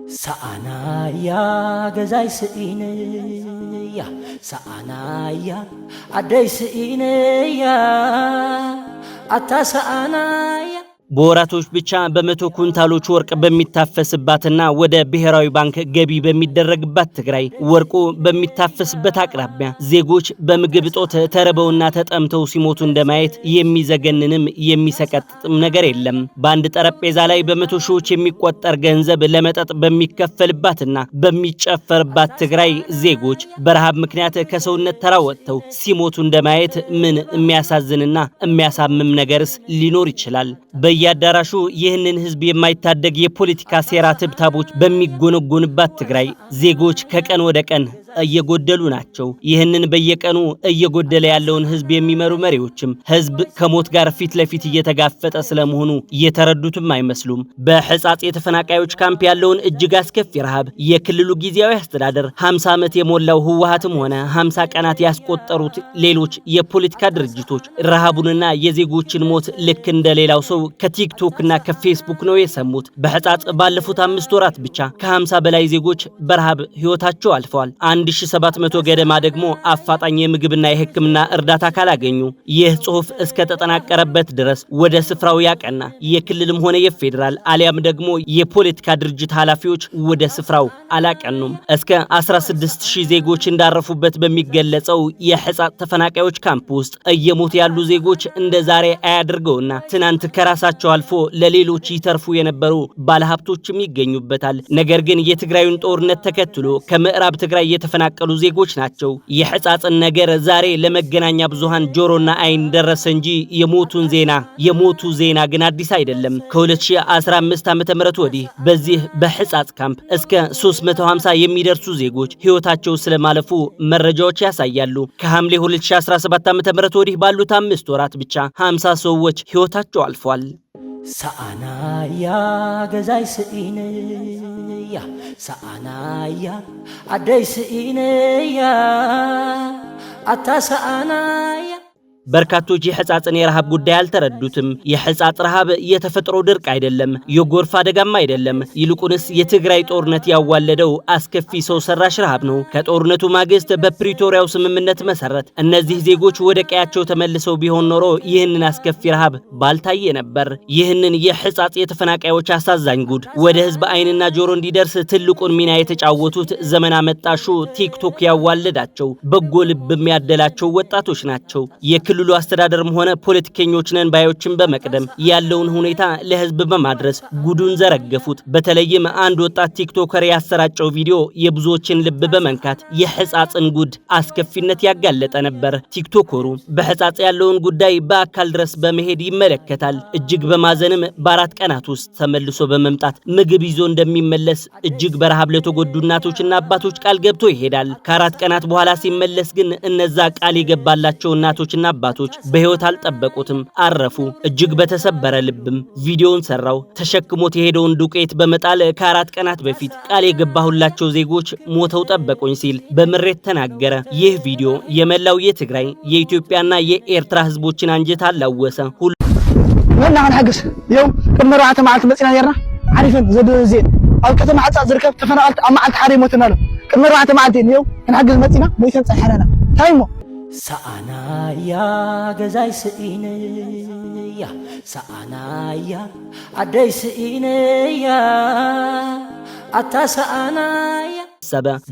سأنايا غزاي سئينيا سأنايا عدي سئينيا أتا سأنايا ቦራቶች ብቻ በመቶ ኩንታሎች ወርቅ በሚታፈስባትና ወደ ብሔራዊ ባንክ ገቢ በሚደረግባት ትግራይ ወርቁ በሚታፈስበት አቅራቢያ ዜጎች በምግብ እጦት ተርበውና ተጠምተው ሲሞቱ እንደማየት የሚዘገንንም የሚሰቀጥጥም ነገር የለም። በአንድ ጠረጴዛ ላይ በመቶ ሺዎች የሚቆጠር ገንዘብ ለመጠጥ በሚከፈልባትና በሚጨፈርባት ትግራይ ዜጎች በረሃብ ምክንያት ከሰውነት ተራ ወጥተው ሲሞቱ እንደማየት ምን የሚያሳዝንና የሚያሳምም ነገርስ ሊኖር ይችላል? በያዳራሹ ይህንን ህዝብ የማይታደግ የፖለቲካ ሴራ ትብታቦች በሚጎነጎንባት ትግራይ ዜጎች ከቀን ወደ ቀን እየጎደሉ ናቸው። ይህንን በየቀኑ እየጎደለ ያለውን ህዝብ የሚመሩ መሪዎችም ህዝብ ከሞት ጋር ፊት ለፊት እየተጋፈጠ ስለመሆኑ እየተረዱትም አይመስሉም። በህጻጽ የተፈናቃዮች ካምፕ ያለውን እጅግ አስከፊ ረሃብ የክልሉ ጊዜያዊ አስተዳደር 50 ዓመት የሞላው ህወሓትም ሆነ 50 ቀናት ያስቆጠሩት ሌሎች የፖለቲካ ድርጅቶች ረሃቡንና የዜጎችን ሞት ልክ እንደሌላው ሰው ከቲክቶክና ከፌስቡክ ነው የሰሙት። በህጻጽ ባለፉት 5 ወራት ብቻ ከ50 በላይ ዜጎች በረሃብ ህይወታቸው አልፈዋል። 1700 ገደማ ደግሞ አፋጣኝ የምግብና የህክምና እርዳታ ካላገኙ ይህ ጽሑፍ እስከ ተጠናቀረበት ድረስ ወደ ስፍራው ያቀና የክልልም ሆነ የፌደራል አሊያም ደግሞ የፖለቲካ ድርጅት ኃላፊዎች ወደ ስፍራው አላቀኑም። እስከ 16000 ዜጎች እንዳረፉበት በሚገለጸው የህጻጽ ተፈናቃዮች ካምፕ ውስጥ እየሞቱ ያሉ ዜጎች እንደ ዛሬ አያድርገውና ትናንት ከራሳቸው አልፎ ለሌሎች ይተርፉ የነበሩ ባለሀብቶችም ይገኙበታል። ነገር ግን የትግራዩን ጦርነት ተከትሎ ከምዕራብ ትግራይ የተፈናቀሉ ዜጎች ናቸው። የህጻጽን ነገር ዛሬ ለመገናኛ ብዙሃን ጆሮና አይን ደረሰ እንጂ የሞቱ ዜና ግን አዲስ አይደለም። ከ2015 ዓ.ም ወዲህ በዚህ በህጻጽ ካምፕ እስከ 350 የሚደርሱ ዜጎች ህይወታቸው ስለማለፉ መረጃዎች ያሳያሉ። ከሐምሌ 2017 ዓ.ም ወዲህ ባሉት 5 ወራት ብቻ 50 ሰዎች ህይወታቸው አልፏል። سأنايا غزاي سئينيا سأنايا عدي سئينيا أتا سأنايا በርካቶች የህጻጽን የረሃብ ጉዳይ አልተረዱትም። የህጻጽ ረሃብ የተፈጥሮ ድርቅ አይደለም፣ የጎርፍ አደጋም አይደለም። ይልቁንስ የትግራይ ጦርነት ያዋለደው አስከፊ ሰው ሰራሽ ረሃብ ነው። ከጦርነቱ ማግስት በፕሪቶሪያው ስምምነት መሰረት እነዚህ ዜጎች ወደ ቀያቸው ተመልሰው ቢሆን ኖሮ ይህንን አስከፊ ረሃብ ባልታየ ነበር። ይህንን የህጻጽ የተፈናቃዮች አሳዛኝ ጉድ ወደ ህዝብ አይንና ጆሮ እንዲደርስ ትልቁን ሚና የተጫወቱት ዘመን አመጣሹ ቲክቶክ ያዋለዳቸው በጎ ልብ የሚያደላቸው ወጣቶች ናቸው። የክልሉ አስተዳደርም ሆነ ፖለቲከኞች ነን ባዮችን በመቅደም ያለውን ሁኔታ ለህዝብ በማድረስ ጉዱን ዘረገፉት። በተለይም አንድ ወጣት ቲክቶከር ያሰራጨው ቪዲዮ የብዙዎችን ልብ በመንካት የህጻጽን ጉድ አስከፊነት ያጋለጠ ነበር። ቲክቶከሩ በህጻጽ ያለውን ጉዳይ በአካል ድረስ በመሄድ ይመለከታል። እጅግ በማዘንም በ4 ቀናት ውስጥ ተመልሶ በመምጣት ምግብ ይዞ እንደሚመለስ እጅግ በረሃብ ለተጎዱ እናቶችና አባቶች ቃል ገብቶ ይሄዳል። ከ4 ቀናት በኋላ ሲመለስ ግን እነዛ ቃል የገባላቸው እናቶችና አባቶች በህይወት አልጠበቁትም፣ አረፉ። እጅግ በተሰበረ ልብም ቪዲዮውን ሰራው። ተሸክሞት የሄደውን ዱቄት በመጣል ከ4 ቀናት በፊት ቃል የገባሁላቸው ዜጎች ሞተው ጠበቁኝ ሲል በምሬት ተናገረ። ይህ ቪዲዮ የመላው የትግራይ የኢትዮጵያና የኤርትራ ህዝቦችን አንጀት አላወሰ። ወና ሐግስ ይው ከመራዓተ ማዓልት መጽና ነርና ዓሪፈን ዘደዘን አው ከተማ ዓጻ ዝርከብ ተፈናቀልት አማዓልት ሓሪ ሞተናል ከመራዓተ ማዓልት ይው ከሐግስ መጽና ሞይተን ጻሕራና ታይሞ سأنايا غزاي سئينيا سأنايا عدي سئينيا أتا سأنايا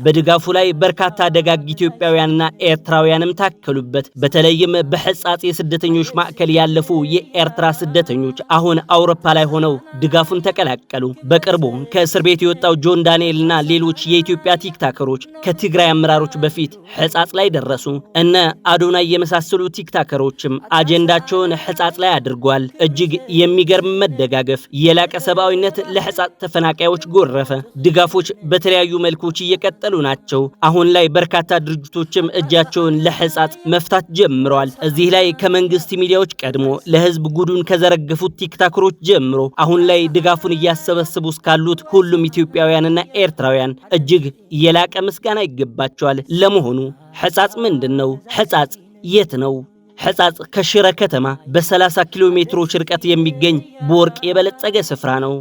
በድጋፉ ላይ በርካታ ደጋግ ኢትዮጵያውያንና ኤርትራውያንም ታከሉበት። በተለይም በህጻጽ የስደተኞች ማዕከል ያለፉ የኤርትራ ስደተኞች አሁን አውሮፓ ላይ ሆነው ድጋፉን ተቀላቀሉ። በቅርቡ ከእስር ቤት የወጣው ጆን ዳንኤልና ሌሎች የኢትዮጵያ ቲክታከሮች ከትግራይ አመራሮች በፊት ህጻጽ ላይ ደረሱ። እነ አዶናይ የመሳሰሉ ቲክታከሮችም አጀንዳቸውን ህጻጽ ላይ አድርጓል። እጅግ የሚገርም መደጋገፍ፣ የላቀ ሰብአዊነት ለህጻጽ ተፈናቃዮች ጎረፈ። ድጋፎች በተለያዩ መልኮች እየቀጠሉ ናቸው። አሁን ላይ በርካታ ድርጅቶችም እጃቸውን ለህጻጽ መፍታት ጀምረዋል። እዚህ ላይ ከመንግስት ሚዲያዎች ቀድሞ ለህዝብ ጉዱን ከዘረገፉት ቲክታከሮች ጀምሮ አሁን ላይ ድጋፉን እያሰበሰቡ እስካሉት ሁሉም ኢትዮጵያውያንና ኤርትራውያን እጅግ የላቀ ምስጋና ይገባቸዋል። ለመሆኑ ህጻጽ ምንድነው? ህጻጽ የት ነው? ህጻጽ ከሽረ ከተማ በ30 ኪሎ ሜትሮች ርቀት የሚገኝ በወርቅ የበለጸገ ስፍራ ነው።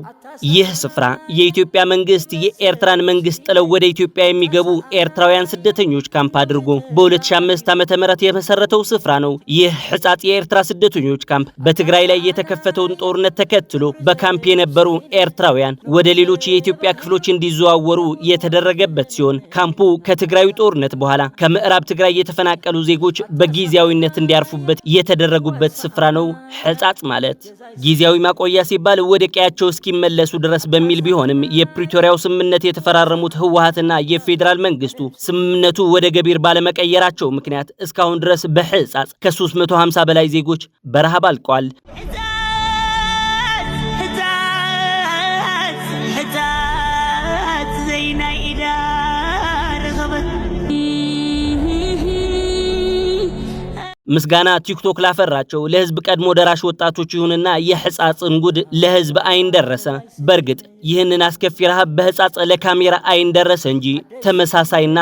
ይህ ስፍራ የኢትዮጵያ መንግስት የኤርትራን መንግስት ጥለው ወደ ኢትዮጵያ የሚገቡ ኤርትራውያን ስደተኞች ካምፕ አድርጎ በ2005 ዓ.ም የመሰረተው ስፍራ ነው። ይህ ሕጻጽ የኤርትራ ስደተኞች ካምፕ በትግራይ ላይ የተከፈተውን ጦርነት ተከትሎ በካምፕ የነበሩ ኤርትራውያን ወደ ሌሎች የኢትዮጵያ ክፍሎች እንዲዘዋወሩ የተደረገበት ሲሆን ካምፑ ከትግራዩ ጦርነት በኋላ ከምዕራብ ትግራይ የተፈናቀሉ ዜጎች በጊዜያዊነት እንዲያርፉበት የተደረጉበት ስፍራ ነው። ሕጻጽ ማለት ጊዜያዊ ማቆያ ሲባል ወደ ቀያቸው እስኪመለሱ ድረስ በሚል ቢሆንም የፕሪቶሪያው ስምምነት የተፈራረሙት ህወሓትና የፌደራል መንግስቱ ስምምነቱ ወደ ገቢር ባለመቀየራቸው ምክንያት እስካሁን ድረስ በሕጻጽ ከ350 በላይ ዜጎች በረሃብ አልቀዋል። ምስጋና ቲክቶክ ላፈራቸው ለህዝብ ቀድሞ ደራሽ ወጣቶች ይሁንና የሕጻጽን ጉድ ለህዝብ አይን ደረሰ። በርግጥ ይህንን አስከፊ ረሃብ በሕጻጽ ለካሜራ አይን ደረሰ እንጂ ተመሳሳይና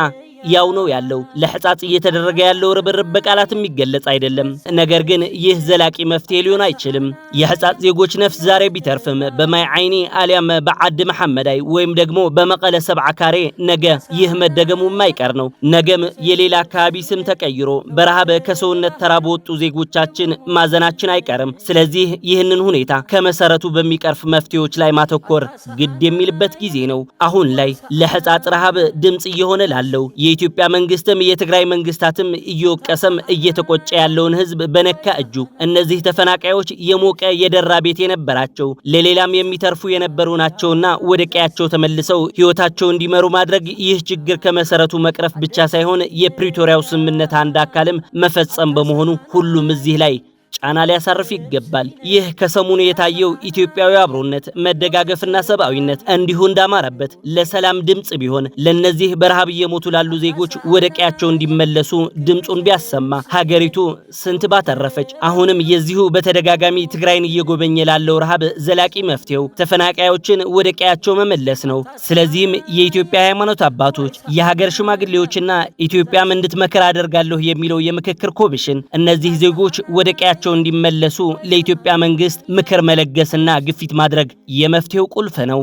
ያው ነው ያለው። ለሕጻጽ እየተደረገ ያለው ርብርብ በቃላት የሚገለጽ አይደለም። ነገር ግን ይህ ዘላቂ መፍትሄ ሊሆን አይችልም። የሕጻጽ ዜጎች ነፍስ ዛሬ ቢተርፍም በማይ አይኒ አሊያም በዓድ መሐመዳይ ወይም ደግሞ በመቀለ ሰብዓ ካሬ ነገ ይህ መደገሙ የማይቀር ነው። ነገም የሌላ አካባቢ ስም ተቀይሮ በረሃብ ከሰውነት ተራ በወጡ ዜጎቻችን ማዘናችን አይቀርም። ስለዚህ ይህንን ሁኔታ ከመሰረቱ በሚቀርፍ መፍትሄዎች ላይ ማተኮር ግድ የሚልበት ጊዜ ነው። አሁን ላይ ለሕጻጽ ረሃብ ድምጽ እየሆነ ላለው የኢትዮጵያ መንግስትም የትግራይ መንግስታትም እየወቀሰም እየተቆጨ ያለውን ህዝብ በነካ እጁ እነዚህ ተፈናቃዮች የሞቀ የደራ ቤት የነበራቸው ለሌላም የሚተርፉ የነበሩ ናቸውና ወደ ቀያቸው ተመልሰው ህይወታቸው እንዲመሩ ማድረግ ይህ ችግር ከመሰረቱ መቅረፍ ብቻ ሳይሆን የፕሪቶሪያው ስምምነት አንድ አካልም መፈጸም በመሆኑ ሁሉም እዚህ ላይ ጫና ሊያሳርፍ ይገባል። ይህ ከሰሞኑ የታየው ኢትዮጵያዊ አብሮነት፣ መደጋገፍና ሰብአዊነት እንዲሁ እንዳማረበት ለሰላም ድምጽ ቢሆን ለነዚህ በረሃብ እየሞቱ ላሉ ዜጎች ወደ ቀያቸው እንዲመለሱ ድምጹን ቢያሰማ ሀገሪቱ ስንት ባተረፈች። አሁንም የዚሁ በተደጋጋሚ ትግራይን እየጎበኘ ላለው ረሃብ ዘላቂ መፍትሄው ተፈናቃዮችን ወደ ቀያቸው መመለስ ነው። ስለዚህም የኢትዮጵያ ሃይማኖት አባቶች፣ የሀገር ሽማግሌዎችና ኢትዮጵያም እንድትመክር አደርጋለሁ የሚለው የምክክር ኮሚሽን እነዚህ ዜጎች ወደ ቀያቸው እንዲመለሱ ለኢትዮጵያ መንግስት ምክር መለገስና ግፊት ማድረግ የመፍትሄው ቁልፍ ነው።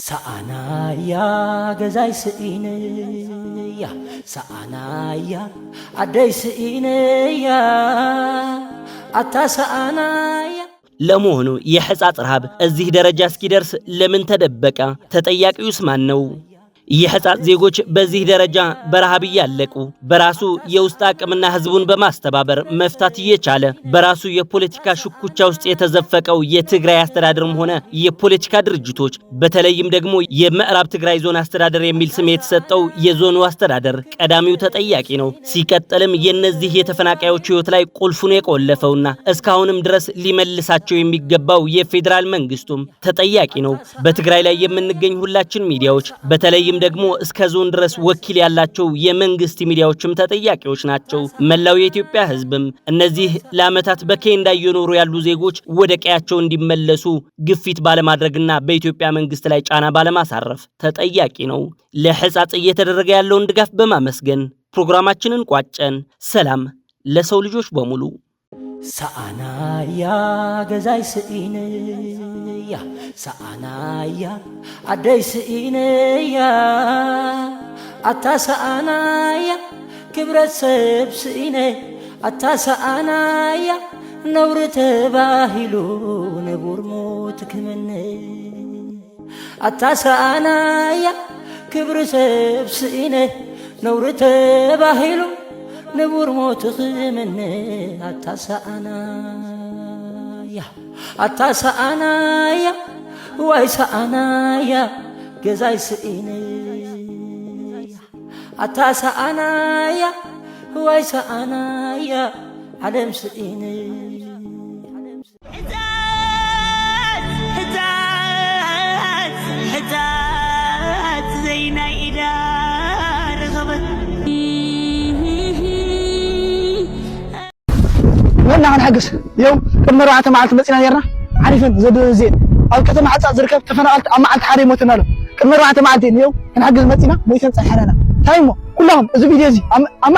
ሰአናያ ገዛይ ስኢነያ ሰአናያ አደይ ስኢነያ አታ ሰአናያ። ለመሆኑ የሕጻጽ ረሃብ እዚህ ደረጃ እስኪደርስ ለምን ተደበቀ? ተጠያቂውስ ማን ነው? የሕጻጽ ዜጎች በዚህ ደረጃ በረሃብ እያለቁ በራሱ የውስጥ አቅምና ህዝቡን በማስተባበር መፍታት እየቻለ በራሱ የፖለቲካ ሽኩቻ ውስጥ የተዘፈቀው የትግራይ አስተዳደርም ሆነ የፖለቲካ ድርጅቶች በተለይም ደግሞ የምዕራብ ትግራይ ዞን አስተዳደር የሚል ስም የተሰጠው የዞኑ አስተዳደር ቀዳሚው ተጠያቂ ነው። ሲቀጥልም የነዚህ የተፈናቃዮች ህይወት ላይ ቁልፉን የቆለፈውና እስካሁንም ድረስ ሊመልሳቸው የሚገባው የፌደራል መንግስቱም ተጠያቂ ነው። በትግራይ ላይ የምንገኝ ሁላችን ሚዲያዎች በተለይ ደግሞ እስከ ዞን ድረስ ወኪል ያላቸው የመንግስት ሚዲያዎችም ተጠያቂዎች ናቸው። መላው የኢትዮጵያ ህዝብም እነዚህ ለዓመታት በኬንዳ እየኖሩ ያሉ ዜጎች ወደ ቀያቸው እንዲመለሱ ግፊት ባለማድረግና በኢትዮጵያ መንግስት ላይ ጫና ባለማሳረፍ ተጠያቂ ነው። ለሕጻጽ እየተደረገ ያለውን ድጋፍ በማመስገን ፕሮግራማችንን ቋጨን። ሰላም ለሰው ልጆች በሙሉ። ሰአናያ ገዛይ ስኢነያ ሰአናያ አደይ ስኢነያ አታ ሰአናያ ክብረት ሰብ ስኢነ አታ ሰአናያ ነውር ተባሂሉ ነቡር ሞት ክምነ አታ ሰአናያ ክብር ሰብ ስኢነ ነውር ተባሂሉ نبور موت خمني أتاسا أنايا وايسا أنايا جزاي سئيني أتاسا أنايا وايسا أنايا علم سئيني هدات زينا إذا رغبت ولا عن حقس يوم كنا رعت مع المسينا يرنا عارفين زاد زين أو كتم حتى زركب تفنقلت أما عند حريم وتنالو كنا رعت مع الدين يوم كان حقس المسينا مويسن صحرانا تايمو كلهم زو فيديو زي أما